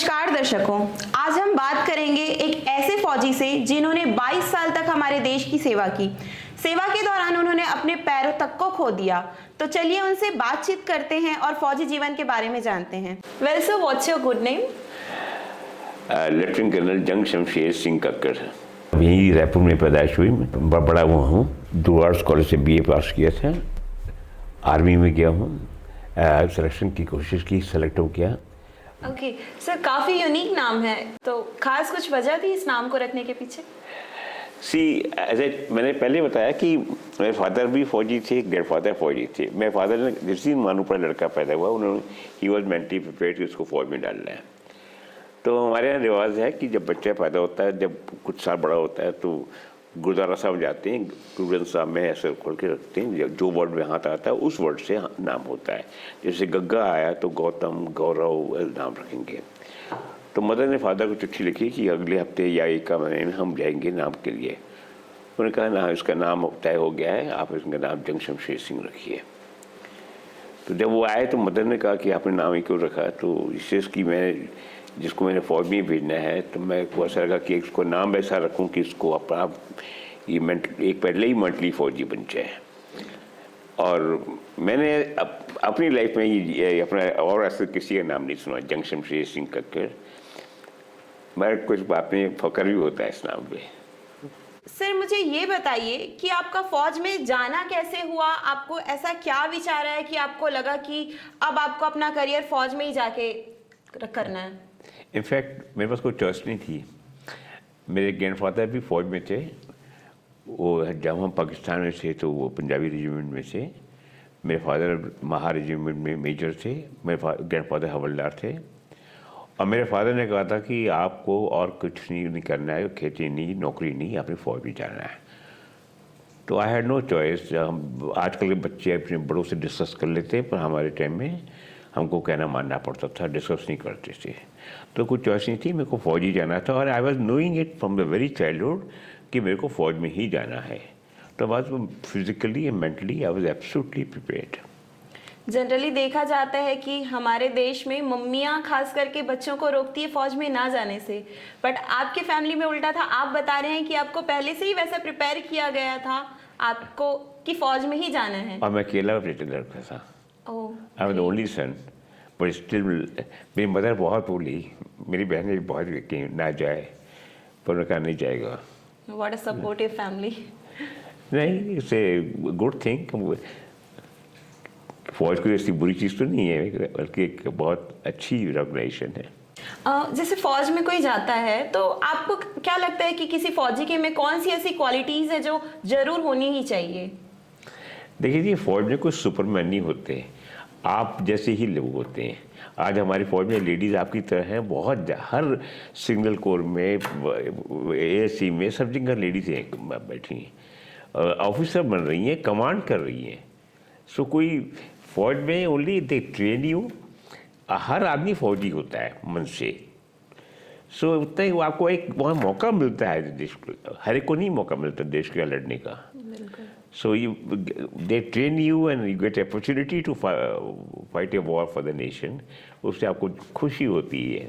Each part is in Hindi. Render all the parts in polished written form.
नमस्कार दर्शकों, आज हम बात करेंगे एक ऐसे फौजी से जिन्होंने 22 साल तक हमारे देश की सेवा की। सेवा के दौरान उन्होंने अपने पैरों तक को खो दिया। तो चलिए उनसे बातचीत करते हैं और फौजी जीवन के बारे में जानते हैं। Well sir, what's your good name? Lieutenant colonel Jang Shamsher Singh Kakkar. यहीं रायपुर में पैदाइश हुई। मैं बड़ा हुआ हूँ। 2 आर्ट्स कॉलेज से BA पास किया था। आर्मी में गया हूँ, सिलेक्शन की कोशिश की, सेलेक्ट हो गया। ओके सर, काफ़ी यूनिक नाम है, तो खास कुछ वजह थी इस नाम को रखने के पीछे? मैंने पहले बताया कि मेरे फादर भी फौजी थे, ग्रैंडफादर फौजी थे। मेरे फादर ने जिस दिन मानू पर लड़का पैदा हुआ, उन्होंने ही वॉज मेंटली प्रिपेयर्ड कि उसको फौज में डालना है। तो हमारे यहाँ रिवाज है कि जब बच्चा पैदा होता है, जब कुछ साल बड़ा होता है, तो गुरुद्वारा साहब जाते हैं, गुरु ग्रंथ साहब में ऐसे खोल के रखते हैं, जो वर्ड में हाथ आता है उस वर्ड से नाम होता है। जैसे गग्गा आया तो गौतम, गौरव नाम रखेंगे। तो मदर ने फादर को चिट्ठी लिखी कि अगले हफ्ते या 1 महीने में हम जाएंगे नाम के लिए। उन्होंने कहा ना, इसका नाम तय हो गया है, आप इसका नाम जंग शमशेर सिंह रखिए। तो जब वो आए तो मदर ने कहा कि आपने नाम ही क्यों रखा? तो इससे कि मैं जिसको मैंने फौज में भेजना है, तो मैं को ऐसा लगा कि इसको नाम ऐसा रखूं कि इसको अपना ये एक पहले ही मेंटली फौजी बन जाए। और मैंने अपनी लाइफ में ये अपना और ऐसे किसी का नाम नहीं सुना, जंग शमशेर सिंह कक्कर। मैं कुछ बातें फकर भी होता है इस नाम पे। सर मुझे ये बताइए कि आपका फौज में जाना कैसे हुआ? आपको ऐसा क्या विचार है कि आपको लगा कि अब आपको अपना करियर फौज में ही जाके करना है? इनफैक्ट मेरे पास कोई चॉइस नहीं थी। मेरे ग्रैंडफादर भी फौज में थे। वो जब हम पाकिस्तान में थे तो वो पंजाबी रेजिमेंट में थे। मेरे फादर महा रेजिमेंट में मेजर थे। मेरे ग्रैंडफादर हवलदार थे। और मेरे फादर ने कहा था कि आपको और कुछ नहीं करना है, खेती नहीं, नौकरी नहीं, आपने फौज में जाना है। तो आई हैड नो चॉइस। हम आजकल के बच्चे अपने बड़ों से डिस्कस कर लेते हैं, पर हमारे टाइम में हमको कहना मानना पड़ता था, डिस्कस नहीं करते थे। तो कुछ चॉइस नहीं थी, मेरे को फौज ही जाना था। और I was knowing it from the very childhood कि मेरे को फौज में ही जाना है। तो बस physically and mentally I was absolutely prepared. Generally देखा जाता है कि हमारे देश में मम्मियाँ खास करके बच्चों को रोकती है फौज में ना जाने से, बट आपके फैमिली में उल्टा था। आप बता रहे हैं कि आपको पहले से ही वैसा प्रिपेयर किया गया था आपको कि फौज में ही जाना है। और मैं अकेला बेटे लड़का था। I was the only son, but still मेरी मदर बहुत बोली, मेरी बहन भी बहुत कि ना जाए, पर उन्होंने कहा नहीं जाएगा। What a supportive family. नहीं, इट्स ए गुड थिंग। फौज कोई ऐसी बुरी चीज़ तो नहीं है, बल्कि एक बहुत अच्छी ऑर्गेनाइजेशन है। जैसे फौज में कोई जाता है तो आपको क्या लगता है कि किसी फौजी के में कौन सी ऐसी क्वालिटीज़ है जो ज़रूर होनी ही चाहिए? देखिए जी, फौज में कोई सुपरमैन नहीं होते, आप जैसे ही लोग होते हैं। आज हमारी फौज में लेडीज़ आपकी तरह हैं, बहुत हर सिग्नल कोर में, ASC में, सब जगह लेडीज़ हैं बैठी हैं, ऑफिसर बन रही हैं, कमांड कर रही हैं। सो कोई फौज में ओनली दे ट्रेन यू। हर आदमी फौजी होता है मन से। सो उतना ही आपको एक वहाँ मौका मिलता है देश को, हर एक को नहीं मौका मिलता देश के लड़ने का। So you they train you and you get opportunity to fight a war for the nation. उससे आपको खुशी होती है।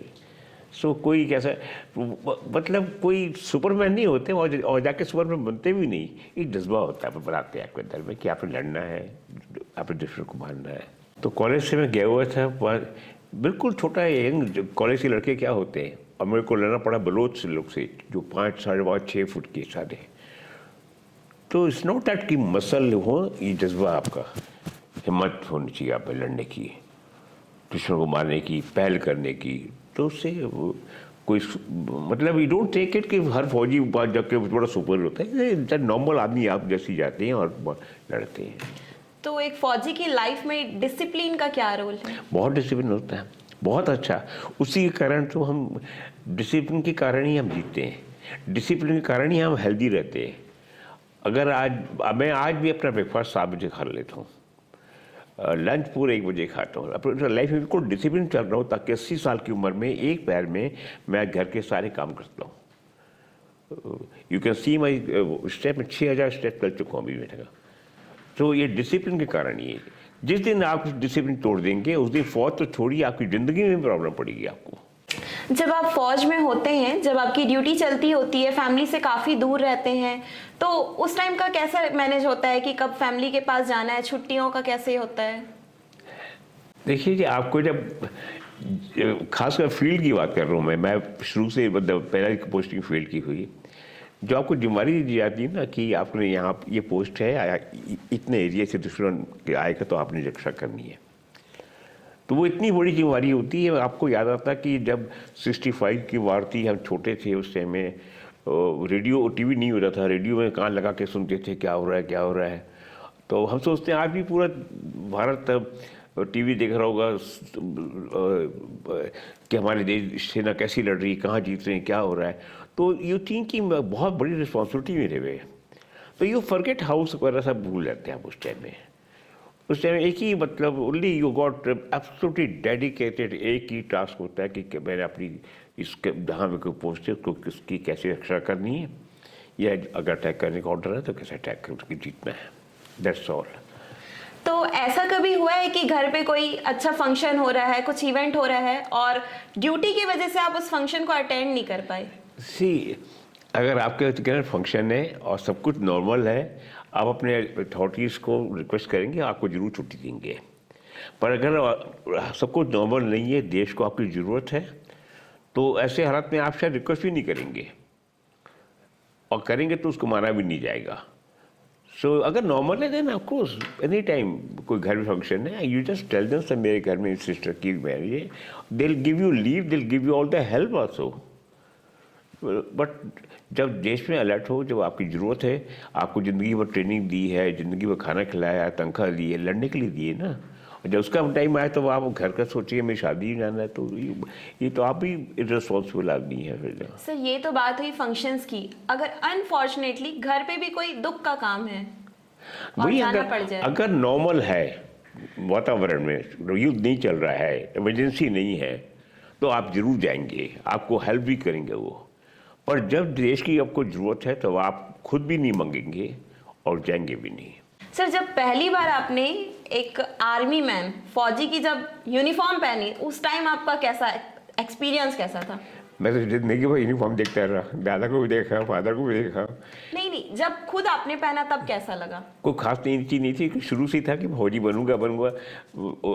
सो कोई कैसा, मतलब कोई सुपरमैन नहीं होते, और जाके सुपरमैन बनते भी नहीं। एक जज्बा होता है, बनाते हैं आपके अंदर में कि आपने लड़ना है, आपने दुश्मन को मारना है। तो कॉलेज से मैं गया हुआ था, बिल्कुल छोटा यंग कॉलेज के लड़के क्या होते हैं, और मेरे को लड़ना पड़ा बलोच लोग से जो 5, 5.5, 6 फुट के सारे। तो इट्स नॉट दैट कि मसल हो, ये जज्बा आपका, हिम्मत होनी चाहिए आप में लड़ने की, दुश्मन को मारने की, पहल करने की। तो उससे कोई मतलब यू डोंट टेक इट कि हर फौजी बात जाके बड़ा सुपर होता है। नॉर्मल आदमी आप जैसी जाते हैं और लड़ते हैं। तो एक फौजी की लाइफ में डिसिप्लिन का क्या रोल है? बहुत डिसिप्लिन होता है, बहुत अच्छा। उसी के कारण तो हम, डिसिप्लिन के कारण ही हम जीतते हैं, डिसिप्लिन के कारण ही हम हेल्दी रहते हैं। अगर मैं आज भी अपना ब्रेकफास्ट 7 बजे खा लेता हूँ, लंच पूरे 1 बजे खाता हूँ। अपनी लाइफ में बिल्कुल डिसिप्लिन चल रहा हूँ, ताकि 80 साल की उम्र में एक पैर में मैं घर के सारे काम करता हूँ। You can see my step में 6000 स्टेप कर चुका हूँ अभी मेरे का। तो ये डिसिप्लिन के कारण ही है। जिस दिन आप डिसिप्लिन तोड़ देंगे, उस दिन फौज तो छोड़िए, आपकी ज़िंदगी में प्रॉब्लम पड़ेगी आपको। जब आप फौज में होते हैं, जब आपकी ड्यूटी चलती होती है, फैमिली से काफ़ी दूर रहते हैं, तो उस टाइम का कैसा मैनेज होता है कि कब फैमिली के पास जाना है, छुट्टियों का कैसे होता है? देखिए जी, आपको जब खासकर फील्ड की बात कर रहा हूँ मैं शुरू से मतलब पहला पोस्टिंग फील्ड की हुई, जो आपको जिम्मेदारी दी जाती है ना कि आपने यहाँ ये पोस्ट है, इतने एरिया से दुश्मन आएगा तो आपने रक्षा करनी है, तो वो इतनी बड़ी जिम्मेदारी होती है। आपको याद आता कि जब 65 की वार थी, हम छोटे थे उस टाइम में, रेडियो टीवी नहीं होता था, रेडियो में कान लगा के सुनते थे क्या हो रहा है क्या हो रहा है। तो हम सोचते हैं आज भी पूरा भारत टीवी देख रहा होगा कि हमारे देश सेना कैसी लड़ रही है, कहाँ जीत रहे हैं, क्या हो रहा है। तो यू थिंक कि बहुत बड़ी रिस्पॉन्सिबिलिटी मेरे पे, तो यू फॉरगेट हाउस वगैरह सब भूल जाते हैं आप उस टाइम में। उस टाइम एक ही मतलब only you got absolutely dedicated, एक ही टास्क होता है कि मैंने अपनी इसके जहाँ में कोई पोस्ट है उसको किसकी कैसे रक्षा करनी है, या अगर अटैक करने का ऑर्डर है तो कैसे अटैक कर उसकी जीतना है, दैट्स ऑल। तो ऐसा कभी हुआ है कि घर पे कोई अच्छा फंक्शन हो रहा है, कुछ इवेंट हो रहा है और ड्यूटी की वजह से आप उस फंक्शन को अटेंड नहीं कर पाए? सी, अगर आपके घर फंक्शन है और सब कुछ नॉर्मल है, आप अपने अथॉरिटीज़ को रिक्वेस्ट करेंगे, आपको ज़रूर छुट्टी देंगे। पर अगर सब कुछ नॉर्मल नहीं है, देश को आपकी ज़रूरत है, तो ऐसे हालात में आप शायद रिक्वेस्ट भी नहीं करेंगे, और करेंगे तो उसको माना भी नहीं जाएगा। सो अगर नॉर्मल है then of course any time कोई घर में फंक्शन है, you just tell them sir मेरे घर में सिस्टर की मैरिज है, they will give you leave, they will give you all the help also. But जब देश में अलर्ट हो, जब आपकी ज़रूरत है, आपको ज़िंदगी भर ट्रेनिंग दी है, ज़िंदगी भर खाना खिलाया, तनख्वाह दी है, लड़ने के लिए दी है ना, और जब उसका टाइम आया तो आप घर का सोचिए मेरी शादी में जाना है, तो ये तो आप भी इररिस्पॉन्सिबल आदमी है फिर। सर ये तो बात हुई फंक्शंस की, अगर अनफॉर्चुनेटली घर पे भी कोई दुख का काम है और वही जाना पड़ जाए, अगर नॉर्मल है वातावरण में, युद्ध नहीं चल रहा है, इमरजेंसी नहीं है, तो आप जरूर जाएंगे, आपको हेल्प भी करेंगे वो। पर जब देश की आपको ज़रूरत है तो आप खुद भी नहीं मांगेंगे और जाएंगे भी नहीं। सर जब पहली बार आपने एक आर्मी मैन, फौजी की जब यूनिफॉर्म पहनी, उस टाइम आपका कैसा एक्सपीरियंस कैसा था? मैं तो जिंदगी भर यूनिफॉर्म देखता रहा, दादा को भी देखा, फादर को भी देखा। नहीं, जब खुद आपने पहना तब कैसा लगा? कोई खास चीज़ नहीं थी, शुरू से ही था कि फौजी बनूंगा।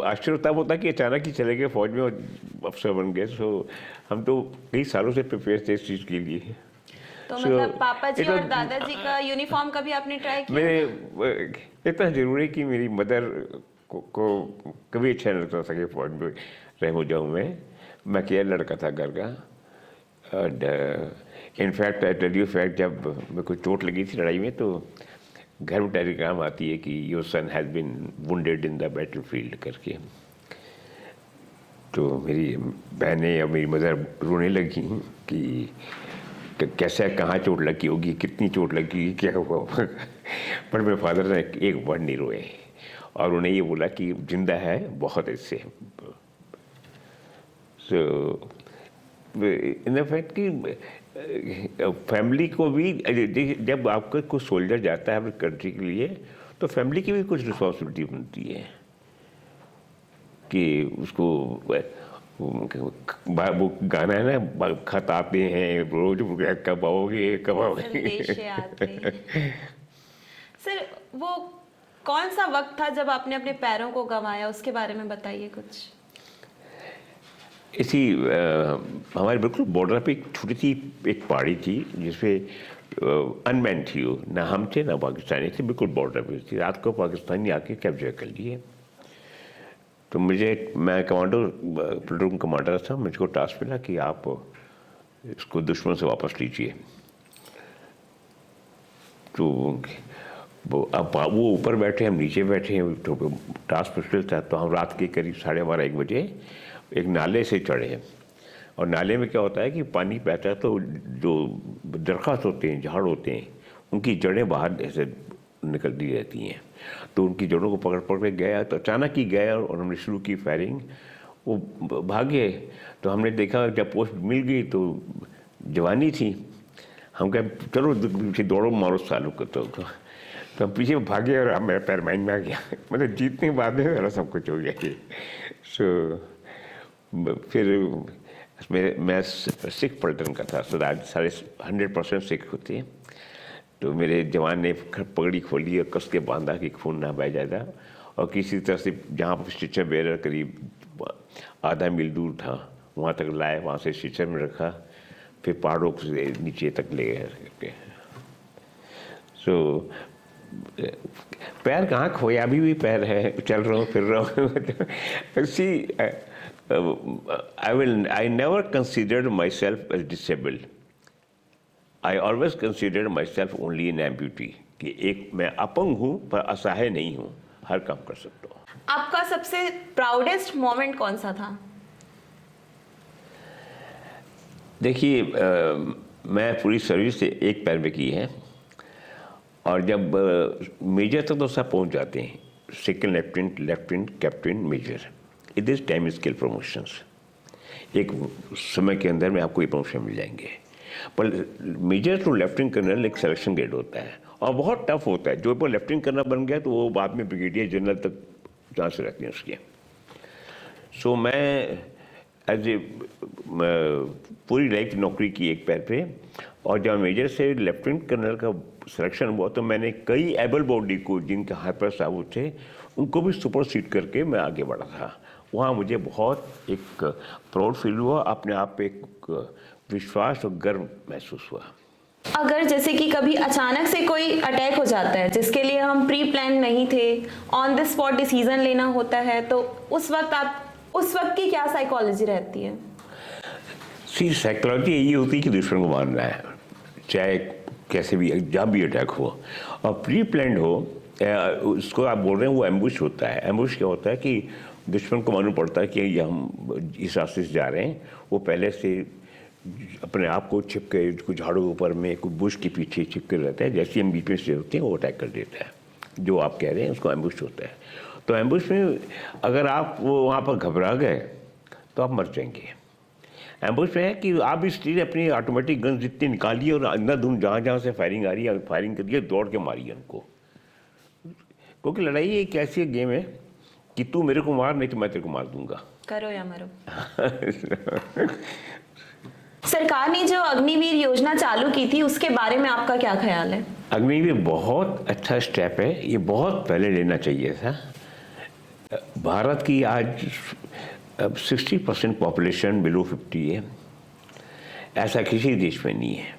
आश्चर्य तब होता कि अचानक ही चले गए फौज में और अफसर बन गए। सो हम तो कई सालों से प्रिपेयर थे इस चीज़ के लिए। तो मतलब पापा जी और दादाजी का यूनिफॉर्म कभी आपने ट्राई किया? मेरे इतना जरूरी कि मेरी मदर को कभी अच्छा नहीं लगता था कि फौज में रह हो जाऊँ मैं केयर लड़का था घर का। And in fact I tell you fact, जब मेरे को चोट लगी थी लड़ाई में, तो घर में टेलीग्राम आती है कि your son has been wounded in the battle field करके। तो मेरी बहनें या मेरी मदर रोने लगी कि कैसे, कहाँ चोट लगी होगी, कितनी चोट लगी, क्या हुआ। पर मेरे फादर ने एक वर्ड नहीं रोए और उन्हें ये बोला कि जिंदा है, बहुत इससे। सो इन फैक्ट कि फैमिली को भी, जब आपका कोई सोल्जर जाता है अपनी कंट्री के लिए, तो फैमिली की भी कुछ रिस्पॉन्सिबिलिटी बनती है कि उसको वो गाना है ना, खत आते हैं रोज, कब आओगे कब आओगे। सर वो कौन सा वक्त था जब आपने अपने पैरों को गंवाया, उसके बारे में बताइए कुछ। इसी हमारे बिल्कुल बॉर्डर पे एक छोटी सी एक पहाड़ी थी जिसपे अनमैन थी वो, ना हम थे ना पाकिस्तानी थे, बिल्कुल बॉर्डर पे थी। रात को पाकिस्तानी आके कैप्चर कर लिए। तो मैं कमांडो प्लेटून कमांडर था, मुझको टास्क मिला कि आप इसको दुश्मन से वापस लीजिए। तो वो ऊपर बैठे, हम नीचे बैठे हैं, तो टास्क मुश्किल था। तो हम रात के करीब 12:30-1 बजे एक नाले से चढ़े, और नाले में क्या होता है कि पानी बहता है तो जो दरख्त होते हैं, झाड़ होते हैं, उनकी जड़ें बाहर ऐसे निकलती रहती हैं। तो उनकी जड़ों को पकड़ के गया, तो अचानक ही गया और हमने शुरू की फायरिंग। वो भागे, तो हमने देखा जब पोस्ट मिल गई तो जवानी थी, हम कहे चलो पीछे दौड़ो मारो चालू करते हो। तो हम पीछे भागे और मेरा पैर माइंड में आ गया। मतलब जीतने के बाद में मेरा सब कुछ हो गया। सो फिर मैं सिख पलटन का था, तो आज सारे 100% सिख होते हैं। तो मेरे जवान ने पगड़ी खोली और कस के बांधा कि खून ना बह जाएगा, और किसी तरह से जहाँ पर स्टिचर बेरर करीब आधा मील दूर था वहाँ तक लाए, वहाँ से स्टिचर में रखा, फिर पहाड़ों से नीचे तक ले गए। सो पैर कहाँ खोया, अभी भी पैर है, चल रहा हूँ फिर रहा हूँ। सी I never considered myself as disabled. I always considered myself only an amputee, कि एक मैं अपंग हूँ पर असहाय नहीं हूँ, हर काम कर सकता हूँ। आपका सबसे प्राउडेस्ट मोमेंट कौन सा था? देखिए, मैं पूरी सर्विस एक पैर में की है, और जब मेजर तक तो सब पहुँच जाते हैं, second lieutenant, captain, major, it is time scale promotions. एक समय के अंदर में आपको ये प्रमोशन मिल जाएंगे, पर मेजर टू लेफ्टिनेंट कर्नल एक सिलेक्शन ग्रेड होता है और बहुत टफ होता है। जो पर लेफ्टिनेंट कर्नल बन गया तो वो बाद में ब्रिगेडियर जनरल तक चांस रहते हैं उसके। सो मैं एज ए पूरी लाइफ नौकरी की एक पैर पे, और जब मेजर से लेफ्टिनेंट कर्नल का सिलेक्शन हुआ तो मैंने कई एबल बॉडी को, जिनके हाथ पर साबुत थे, उनको भी सुपरसीड करके मैं आगे बढ़ा था। वहाँ मुझे बहुत एक प्राउड फील हुआ, अपने आप पे एक विश्वास और गर्व महसूस हुआ। अगर जैसे कि कभी अचानक से कोई अटैक हो जाता है जिसके लिए हम प्री प्लान नहीं थे, ऑन द स्पॉट डिसीजन लेना होता है, तो उस वक्त की क्या साइकोलॉजी रहती है? सी साइकोलॉजी यही होती है कि दुश्मन को मारना है, चाहे कैसे भी, जब भी अटैक हो, और प्री प्लान हो, उसको आप बोल रहे हैं वो एम्बुश होता है। एम्बुश क्या होता है कि दुश्मन को मालूम पड़ता है कि ये हम इस रास्ते से जा रहे हैं, वो पहले से अपने आप को छिपके, कुछ झाड़ों के ऊपर में, कुछ बुश के पीछे छिपके रहता है, जैसे हम बीच में से होते हैं वो अटैक कर देता है। जो आप कह रहे हैं उसको एम्बुश होता है। तो एम्बुश में अगर आप वो वहाँ पर घबरा गए तो आप मर जाएंगे। एम्बुश में है कि आप इसलिए अपनी ऑटोमेटिक गन जितनी निकालिए और अंधाधुंध जहाँ से फायरिंग आ रही है फायरिंग करिए, दौड़ के मारिए उनको, क्योंकि लड़ाई एक ऐसी गेम है कि तू मेरे को मार, नहीं तो मैं तेरे को मार दूंगा, करो या मरो। सरकार ने जो अग्निवीर योजना चालू की थी उसके बारे में आपका क्या ख्याल है? अग्निवीर बहुत अच्छा स्टेप है, ये बहुत पहले लेना चाहिए था। भारत की आज 60% पॉपुलेशन बिलो 50 है, ऐसा किसी देश में नहीं है।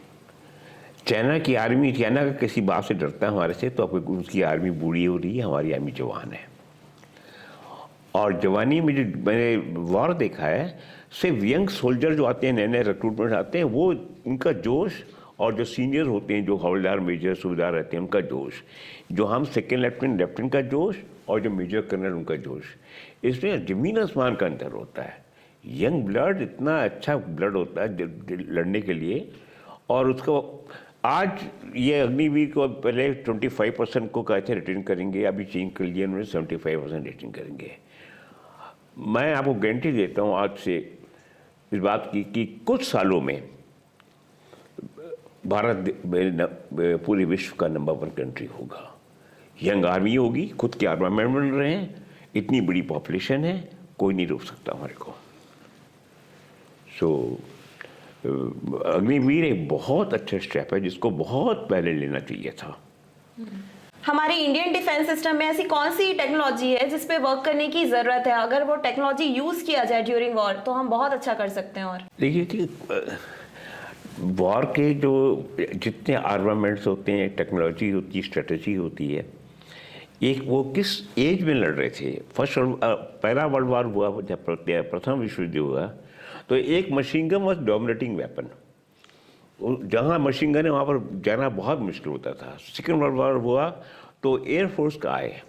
चाइना की आर्मी, चाइना का किसी बात से डरता है हमारे से, तो उसकी आर्मी बूढ़ी हो रही है, हमारी आर्मी जवान है। और जवानी में जो मैंने वॉर देखा है, सिर्फ यंग सोल्जर जो आते हैं, नए नए रिक्रूटमेंट आते हैं, वो उनका जोश, और जो सीनियर होते हैं, जो हवलदार, मेजर, सूबेदार रहते हैं, उनका जोश, जो हम सेकेंड लेफ्टिनेंट का जोश, और जो मेजर कर्नल उनका जोश, इसमें ज़मीन आसमान का अंतर होता है। यंग ब्लड इतना अच्छा ब्लड होता है लड़ने के लिए, और उसको आज ये अग्निवीर को पहले 25% को कहते रिटेन करेंगे, अभी चेंज कर लिया उन्होंने, 75% रिटेन करेंगे। मैं आपको गारंटी देता हूँ आज से इस बात की कि कुछ सालों में भारत पूरे विश्व का नंबर 1 कंट्री होगा। यंग आर्मी होगी, खुद के आर्मामेंट बन रहे हैं, इतनी बड़ी पॉपुलेशन है, कोई नहीं रोक सकता हमारे को। सो अग्निवीर एक बहुत अच्छा स्टेप है जिसको बहुत पहले लेना चाहिए था। हमारे इंडियन डिफेंस सिस्टम में ऐसी कौन सी टेक्नोलॉजी है जिस पे वर्क करने की जरूरत है? अगर वो टेक्नोलॉजी यूज किया जाए ड्यूरिंग वॉर तो हम बहुत अच्छा कर सकते हैं। और देखिए कि वॉर के जो जितने आर्मामेंट्स होते हैं, टेक्नोलॉजी होती है, स्ट्रेटजी होती है, एक वो किस एज में लड़ रहे थे। पहला वर्ल्ड वॉर हुआ, जब प्रथम विश्व युद्ध हुआ, तो एक machine gun was dominating weapon. जहाँ मशीन गन है वहाँ पर जाना बहुत मुश्किल होता था। सेकेंड वर्ल्ड वॉर हुआ तो एयरफोर्स का आए,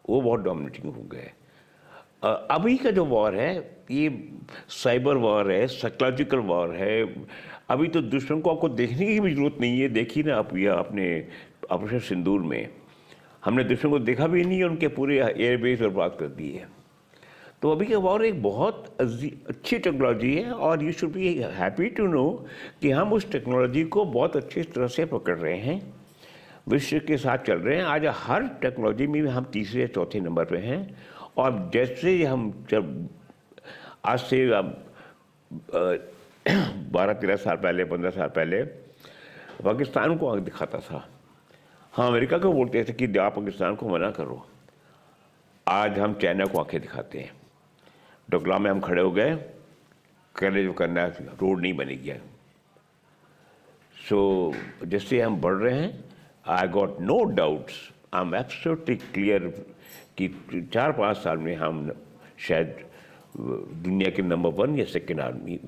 वो बहुत डोमिनेटिंग हो गए। अभी का जो वॉर है ये साइबर वॉर है, साइकोलॉजिकल वॉर है। अभी तो दुश्मन को आपको देखने की भी जरूरत नहीं है। देखिए ना आप, या अपने ऑपरेशन सिंदूर में हमने दुश्मन को देखा भी नहीं है, उनके पूरे एयरबेस बर्बाद कर दी है। तो अभी का वॉर एक बहुत अच्छी टेक्नोलॉजी है, और you should be happy to know कि हम उस टेक्नोलॉजी को बहुत अच्छी तरह से पकड़ रहे हैं, विश्व के साथ चल रहे हैं। आज हर टेक्नोलॉजी में हम तीसरे या चौथे नंबर पे हैं। और जैसे हम जब आज से 12-13 साल पहले, 15 साल पहले पाकिस्तान को आंख दिखाता था। हाँ, अमेरिका को बोलते थे कि आप पाकिस्तान को मना करो। आज हम चाइना को आंखें दिखाते हैं। डोकलाम में हम खड़े हो गए, करे जो करना है, रोड नहीं बनेगी। सो जैसे हम बढ़ रहे हैं, I got no doubts, I am absolutely clear कि 4-5 साल में हम शायद दुनिया के नंबर 1 या 2nd आर्मी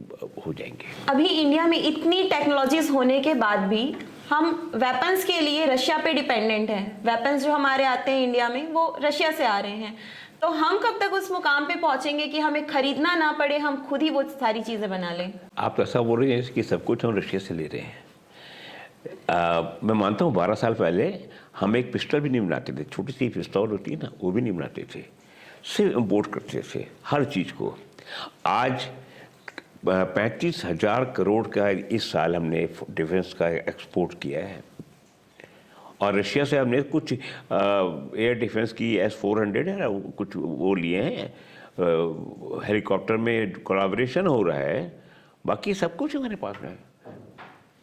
हो जाएंगे। अभी इंडिया में इतनी टेक्नोलॉजीज होने के बाद भी हम वेपन्स के लिए रशिया पे डिपेंडेंट हैं। वेपन्स जो हमारे आते हैं इंडिया में वो रशिया से आ रहे हैं। तो हम कब तक उस मुकाम पे पहुंचेंगे कि हमें खरीदना ना पड़े, हम खुद ही वो सारी चीजें बना लें? आप ऐसा बोल रहे हैं कि सब कुछ हम रशिया से ले रहे हैं। मैं मानता हूँ 12 साल पहले हम एक पिस्टल भी नहीं बनाते थे, छोटी सी पिस्तौल होती है ना, वो भी नहीं बनाते थे, सिर्फ इम्पोर्ट करते थे हर चीज़ को। आज 35,000 करोड़ का इस साल हमने डिफेंस का एक्सपोर्ट किया है। और रशिया से हमने कुछ एयर डिफेंस की S-400 है ना, कुछ वो लिए हैं, हेलीकॉप्टर में कोलैबोरेशन हो रहा है। बाकी सब कुछ हमारे पास है।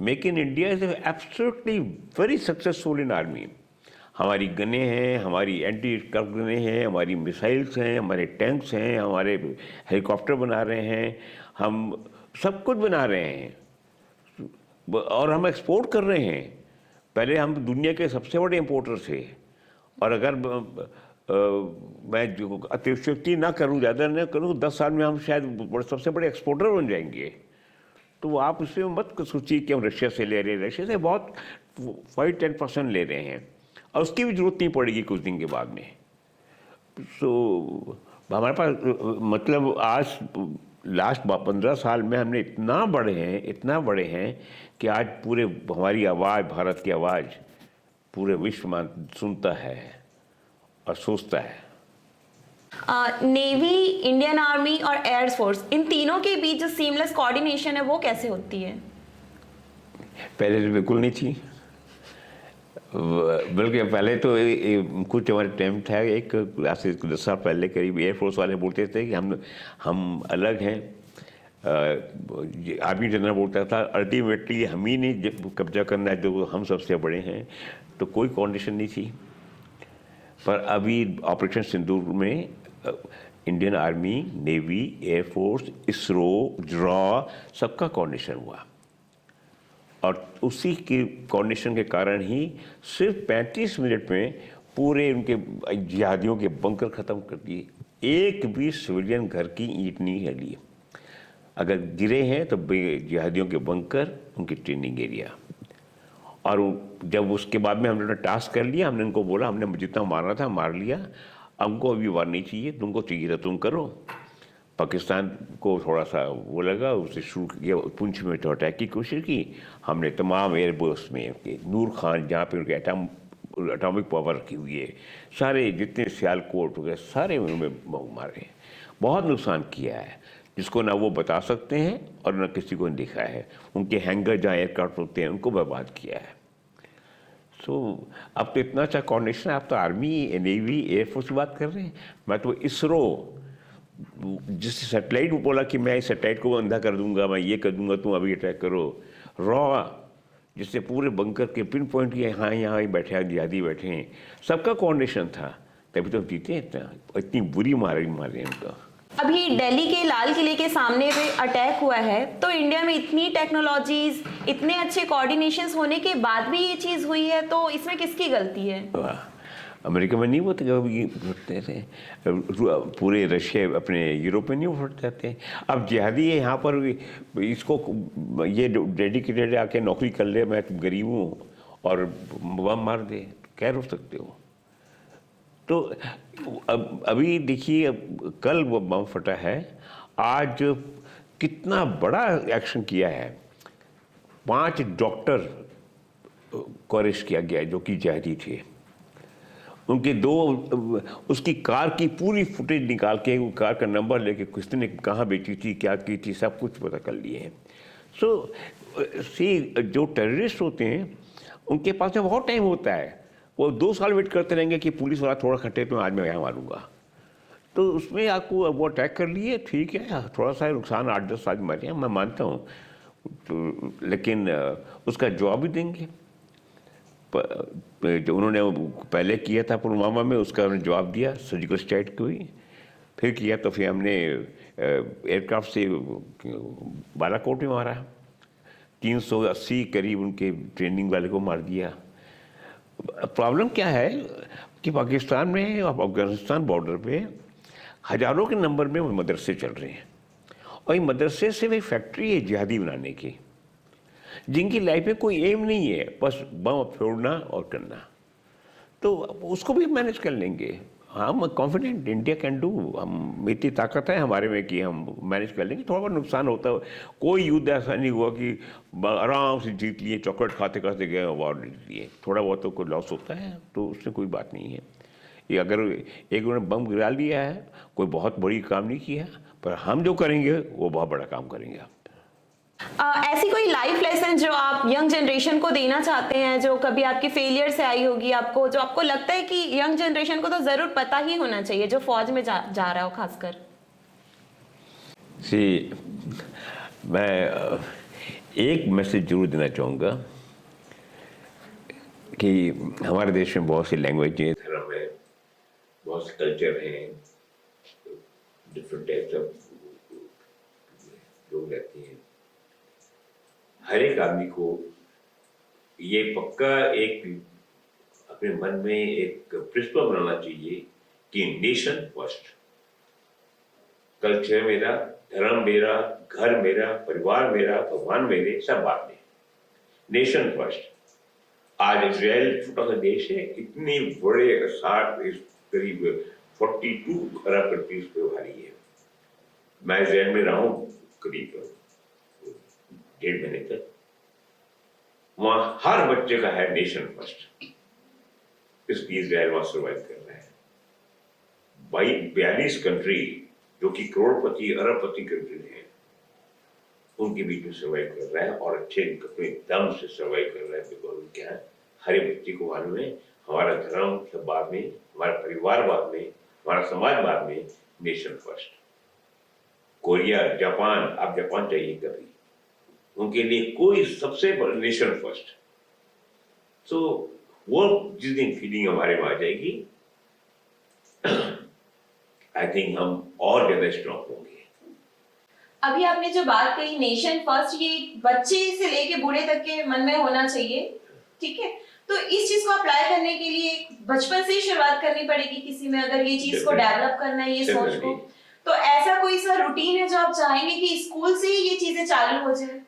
Make in India is absolutely very successful in army. हमारी गनें हैं, हमारी एंटी एयरक्राफ्ट गनें हैं, हमारी मिसाइल्स हैं, हमारे टैंक्स हैं, हमारे हेलीकॉप्टर बना रहे हैं, हम सब कुछ बना रहे हैं और हम एक्सपोर्ट कर रहे हैं। पहले हम दुनिया के सबसे बड़े इम्पोर्टर थे। और अगर मैं जो अतिशयोक्ति ना करूं, ज़्यादा ना करूं, 10 साल में हम शायद सबसे बड़े एक्सपोर्टर बन जाएंगे। तो आप उसमें मत सोचिए कि हम रशिया से ले रहे हैं। रशिया से बहुत 5-10% ले रहे हैं और उसकी भी जरूरत नहीं पड़ेगी कुछ दिन के बाद में। तो हमारे पास मतलब आज लास्ट 15 साल में हमने इतना बड़े हैं कि आज पूरे हमारी आवाज़, भारत की आवाज़ पूरे विश्व में सुनता है और सोचता है। नेवी, इंडियन आर्मी और एयर फोर्स, इन तीनों के बीच जो सीमलेस कोऑर्डिनेशन है वो कैसे होती है? पहले तो बिल्कुल नहीं थी, बल्कि पहले तो कुछ हमारे टाइम था, एक आज से 10 साल पहले करीब एयरफोर्स वाले बोलते थे कि हम अलग हैं। आर्मी जनरल बोलता था अल्टीमेटली हम ही नहीं कब्जा करना है, जो हम सबसे बड़े हैं। तो कोई कंडीशन नहीं थी। पर अभी ऑपरेशन सिंदूर में Indian army, navy, air force, ISRO, draw सबका कोऑर्डिनेशन हुआ और उसी के कोऑर्डिनेशन के कारण ही सिर्फ 35 मिनट में पूरे उनके जिहादियों के बंकर ख़त्म कर दिए। एक भी सिविलियन घर की ईंट नहीं हिली। अगर गिरे हैं तो जिहादियों के बंकर, उनकी ट्रेनिंग एरिया। और जब उसके बाद में हमने टास्क कर लिया, हमने उनको बोला हमने जितना मारना था मार लिया, हमको अभी वार नहीं चाहिए, तुमको चाहिए था तुम करो। पाकिस्तान को थोड़ा सा वो लगा, उसे शुरू किया, पुंछ में तो अटैक की कोशिश की। हमने तमाम एयरबेस में नूर खान, जहाँ पे उनके एटॉमिक पावर रखी हुई है, सारे जितने सियालकोट वगैरह सारे उनमें मारे, बहुत नुकसान किया है, जिसको ना वो बता सकते हैं और ना किसी को दिखा है। उनके हैंगर जहाँ एयरक्राफ्ट होते हैं उनको बर्बाद किया है। अब तो इतना अच्छा कोऑर्डिनेशन है। आप तो आर्मी, नेवी, एयरफोर्स की बात कर रहे हैं। मैं तो इसरो, जिस सैटेलाइट को बोला कि मैं इस सैटेलाइट को अंधा कर दूंगा, मैं ये कर दूंगा, तुम अभी अटैक करो। रॉ, जिससे पूरे बंकर के पिन पॉइंट किया, यहाँ ही बैठे हैं, जिहादी बैठे हैं, सबका कोऑर्डिनेशन था, तभी तो जीते हैं। इतनी बुरी मारे उनका। अभी दिल्ली के लाल किले के सामने पे अटैक हुआ है, तो इंडिया में इतनी टेक्नोलॉजीज, इतने अच्छे कोऑर्डिनेशंस होने के बाद भी ये चीज़ हुई है, तो इसमें किसकी गलती है? अमेरिका में नहीं होते, फटते थे पूरे, रशिया अपने यूरोप में नहीं फट जाते। अब जिहादी है यहाँ पर, इसको ये डेडिकेटेड आके नौकरी कर ले, मैं गरीब हूँ और बम मार दे, क्या रोक सकते हो? तो अभी देखिए, कल वो बम फटा है, आज कितना बड़ा एक्शन किया है। 5 डॉक्टर को अरेस्ट किया गया जो कि जिहादी थे। उनके 2 उसकी कार की पूरी फुटेज निकाल के, वो कार का नंबर लेके किसने कहाँ बेची थी, क्या की थी, सब कुछ पता कर लिए हैं। जो टेररिस्ट होते हैं उनके पास में बहुत टाइम होता है। वो 2 साल वेट करते रहेंगे कि पुलिस वाला थोड़ा खटे तो आज मैं यहाँ मारूंगा। तो उसमें आपको वो अटैक कर लिए, ठीक है, थोड़ा सा नुकसान 8-10 आदमी मरे हैं, मैं मानता हूँ, तो लेकिन उसका जवाब भी देंगे। जो उन्होंने पहले किया था पुलवामा में, उसका उन्होंने जवाब दिया, सर्जिकल स्ट्राइक हुई, फिर किया तो फिर हमने एयरक्राफ्ट से बालाकोट में मारा, 380 करीब उनके ट्रेनिंग वाले को मार दिया। प्रॉब्लम क्या है कि पाकिस्तान में और अफगानिस्तान बॉर्डर पे हज़ारों के नंबर में वो मदरसे चल रहे हैं, और ये मदरसे से वही फैक्ट्री है जिहादी बनाने की, जिनकी लाइफ में कोई एम नहीं है, बस बम फोड़ना और करना। तो उसको भी मैनेज कर लेंगे, हम कॉन्फिडेंट, इंडिया कैन डू, हम इतनी ताकत है हमारे में कि हम मैनेज कर लेंगे। थोड़ा बहुत नुकसान होता है, कोई युद्ध ऐसा नहीं हुआ कि आराम से जीत लिए, चॉकलेट खाते खाते गए और जीत लिए, थोड़ा बहुत तो कोई लॉस होता है, तो उससे कोई बात नहीं है। ये अगर एक उन्होंने बम गिरा लिया है, कोई बहुत बड़ी काम नहीं किया, पर हम जो करेंगे वो बहुत बड़ा काम करेंगे। ऐसी कोई लाइफ लेसन जो आप यंग जनरेशन को देना चाहते हैं, जो कभी आपके फेलियर से आई होगी आपको, जो आपको लगता है कि यंग जनरेशन को तो जरूर पता ही होना चाहिए, जो फौज में जा रहा हो खासकर? मैं एक मैसेज जरूर देना चाहूँगा कि हमारे देश में बहुत सी लैंग्वेज है, धर्म है, बहुत से कल्चर हैं, डिफरेंट टाइप्स ऑफ लोग रहते हैं। हर एक आदमी को ये पक्का एक अपने मन में एक प्रिंसिपल बनाना चाहिए कि नेशन फर्स्ट, कल्चर मेरा, धर्म मेरा, घर मेरा, परिवार मेरा, भगवान मेरे, सब बाद में, नेशन फर्स्ट। आज इजराइल छोटा सा देश है, इतने बड़े 60 करीब 42 अरब कंट्रीज पे भारी है। मैं इजराइल में रहा हूँ करीब 1.5 महीने तक, वहां हर बच्चे का है नेशन फर्स्ट, इसलिए इजराइल वहां सर्वाइव कर रहा है। 42 कंट्री जो कि करोड़पति अरबपति कंट्री है, उनके बीच में सर्वाइव कर रहा है, और अच्छे अपने दम से सर्वाइव कर रहा है। बिकॉज क्या है, हर एक बच्चे को मालूम है हमारा धर्म सब बाद में, हमारा परिवार बाद में, हमारा समाज बाद में, नेशन फर्स्ट। कोरिया, जापान, आप जापान चाहिए कभी, उनके लिए कोई सबसे बड़ा नेशन फर्स्ट। सो वो जिस दिन फीलिंग हमारे में आ जाएगी, आई थिंक हम और ज्यादा स्ट्रॉन्ग होंगे। अभी आपने जो बात कही नेशन फर्स्ट, ये बच्चे से लेके बूढ़े तक के मन में होना चाहिए, ठीक है? तो इस चीज को अप्लाई करने के लिए बचपन से ही शुरुआत करनी पड़ेगी किसी में, अगर ये चीज को डेवलप करना है, ये सोच को। तो ऐसा कोई सा रूटीन है जो आप चाहेंगे कि स्कूल से ही ये चीजें चालू हो जाए?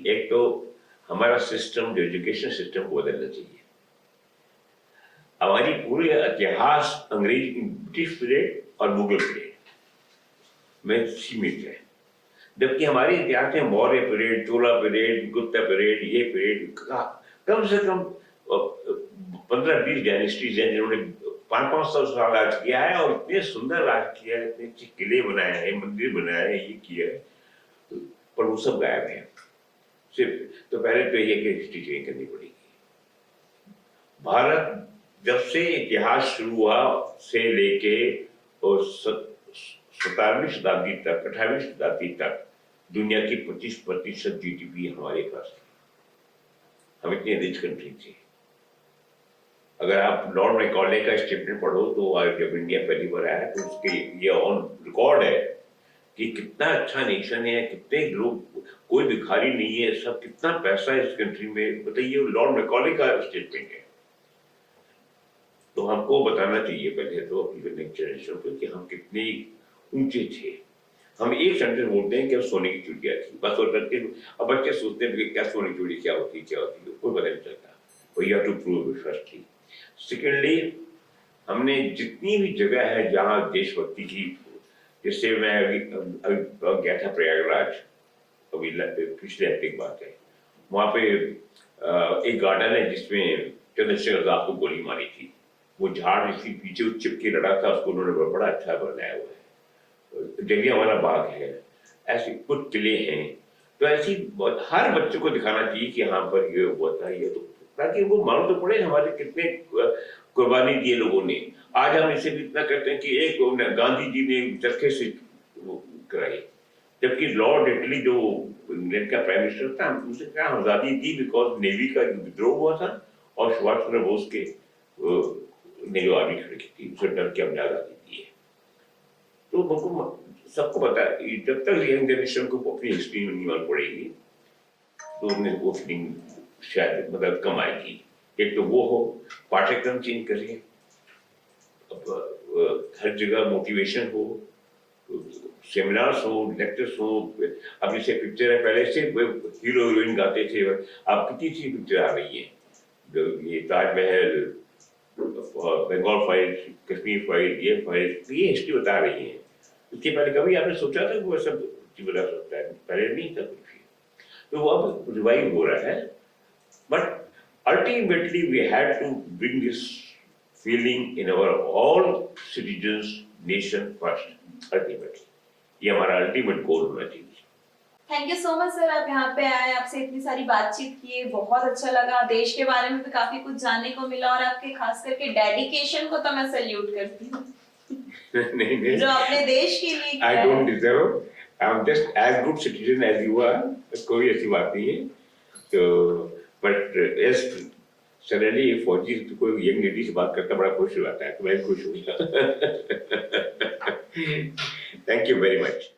एक तो हमारा सिस्टम, जो एजुकेशन सिस्टम को बदलना चाहिए। हमारी पूरी इतिहास अंग्रेज, ब्रिटिश पीरियड और मुगल पीरियड में सीमित है, जबकि हमारे इतिहास में मौर्य पीरियड, चोला पीरियड, गुप्ता पीरियड, ये पीरियड कम से कम 15-20 डायनेस्टीज हैं जिन्होंने 500-500 साल राज किया है, और इतने सुंदर राज किया है, इतने अच्छे किले बनाए हैं, मंदिर बनाए हैं, ये किया है, पर वो सब गायब है। सिर्फ तो पहले तो ये कि हिस्ट्री चेंज करनी पड़ेगी। भारत जब से इतिहास शुरू हुआ से लेके और 17वीं शताब्दी तक, 18वीं शताब्दी तक दुनिया की 25% जीडीपी हमारे पास थी। हम इतनी रिच कंट्री थी। अगर आप लॉर्ड मैकॉले का स्टेटमेंट पढ़ो तो जब इंडिया पहली बार आया तो उसके ये ऑन रिकॉर्ड है कि कितना अच्छा नेशन है, कितने लोग, कोई भिखारी नहीं है, सब कितना पैसा है इस कंट्री में, बताइए। लॉर्ड मैकॉले का स्टेटमेंट है। तो हमको बताना चाहिए पहले तो अपनी नेक्स्ट जनरेशन को कि हम कितने ऊंचे थे। हम एक सेंटेंस बोलते हैं कि अब सोने की चिड़िया थी, बस वो डरते। अब बच्चे सोचते हैं कि क्या सोने की चिड़िया क्या होती है, कोई पता नहीं चलता। We have to prove firstly. Secondly, हमने जितनी भी जगह है जहाँ देशभक्ति की, जैसे मैं अभी गया था प्रयागराज, अभी पिछले हफ्ते की बात है, वहाँ पे एक गार्डन है जिसमें चंद्रशेखर आजाद को गोली मारी थी। वो झाड़ जिसके पीछे चिपके लड़ा था, उसको उन्होंने बड़ा अच्छा बनाया हुआ है। जलियांवाला बाग है, ऐसे कुछ किले हैं। तो ऐसी हर बच्चे को दिखाना चाहिए कि यहाँ पर ये हुआ था, ये तो, ताकि वो मालूम तो पड़े हमारे कितने कुर्बानी दी है लोगों ने। आज हम इसे भी इतना करते हैं कि एक गांधी जी ने चरखे से वो कराई, जबकि लॉर्ड इटली जो इंग्लैंड का प्राइम मिनिस्टर था, उसे क्या आजादी दी बिकॉज नेवी का विद्रोह हुआ था और सुभाष चंद्र बोस के ने जो आर्मी खड़ी की थी उसे डर के हमने आजादी दी है। तो हमको सबको पता है, जब तक यंग जनरेशन को अपनी हिस्ट्री में नहीं मालूम पड़ेगी तो उन्हें वो फीलिंग शायद मतलब कम आएगी। एक तो वो हो, पाठ्यक्रम चेंज करिए, हर जगह मोटिवेशन हो, सेमिनार्स हो, लेक्चर्स हो। अब जैसे पिक्चर है, पहले से हीरो हीरोइन गाते थे, अब कितनी सी पिक्चर आ रही है, ये ताजमहल, बंगाल फाइल, कश्मीर फाइल, ये हिस्ट्री बता रही है। इसके पहले कभी आपने सोचा था कि वो सब बता सकता है? पहले नहीं था कुछ भी। तो वो अब रिवाइव हो रहा है, but ultimately we had to bring this feeling in our all citizens nation first. Ultimately ये हमारा अल्टीमेट गोल होना चाहिए। Thank you so much sir, आप यहाँ पे आए, आपसे इतनी सारी बातचीत की, बहुत अच्छा लगा। देश के बारे में भी काफी कुछ जानने को मिला और आपके खास करके डेडिकेशन को तो मैं सैल्यूट करती हूँ नहीं, जो अपने देश के लिए किया I है। don't deserve, I'm just as good citizen as you are, कोई ऐसी बात नहीं है। तो बट yes, सडनली फौजी तो कोई यंग लेडी से बात करता बड़ा खुश हो जाता है, तो मैं खुश हूँ। Thank you very much.